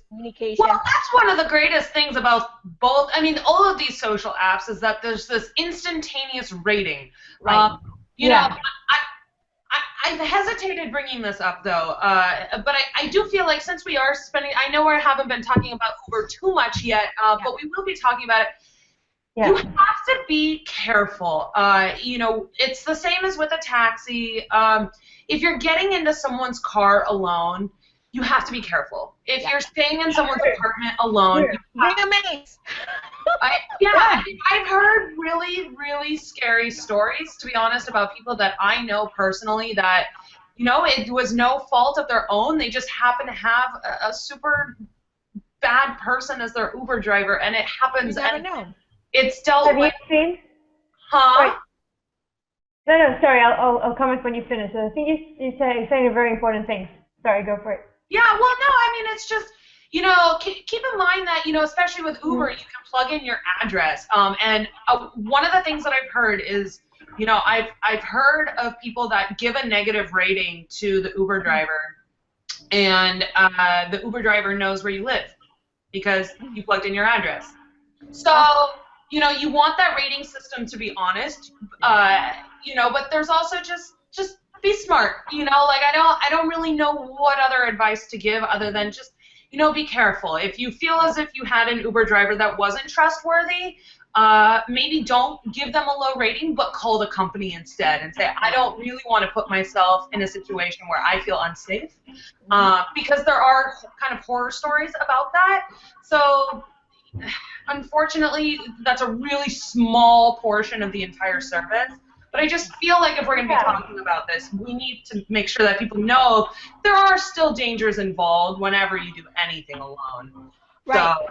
communication. Well, that's one of the greatest things about both. I mean, all of these social apps is that there's this instantaneous rating. Right. You know, I've hesitated bringing this up though, but I do feel like since we are spending, I know I haven't been talking about Uber too much yet, but we will be talking about it. You have to be careful. You know, it's the same as with a taxi. If you're getting into someone's car alone, you have to be careful. If you're staying in someone's apartment alone, Bring a mace. I've heard really, really scary stories, to be honest, about people that I know personally that, you know, it was no fault of their own. They just happen to have a super bad person as their Uber driver, and it happens. You never know. It's dealt with. Have you seen? Huh? No, sorry, I'll comment when you finish. I think you're saying a very important thing. Sorry, go for it. Yeah, well, no, I mean, it's just, you know, keep in mind that, you know, especially with Uber, you can plug in your address. And one of the things that I've heard is, you know, I've heard of people that give a negative rating to the Uber driver, and the Uber driver knows where you live because you plugged in your address. So, you know, you want that rating system to be honest, you know, but there's also just be smart, you know, like I don't really know what other advice to give other than just, you know, be careful. If you feel as if you had an Uber driver that wasn't trustworthy, maybe don't give them a low rating, but call the company instead and say, I don't really want to put myself in a situation where I feel unsafe, because there are kind of horror stories about that. So unfortunately, that's a really small portion of the entire service. But I just feel like if we're going to be talking about this, we need to make sure that people know there are still dangers involved whenever you do anything alone. Right. So,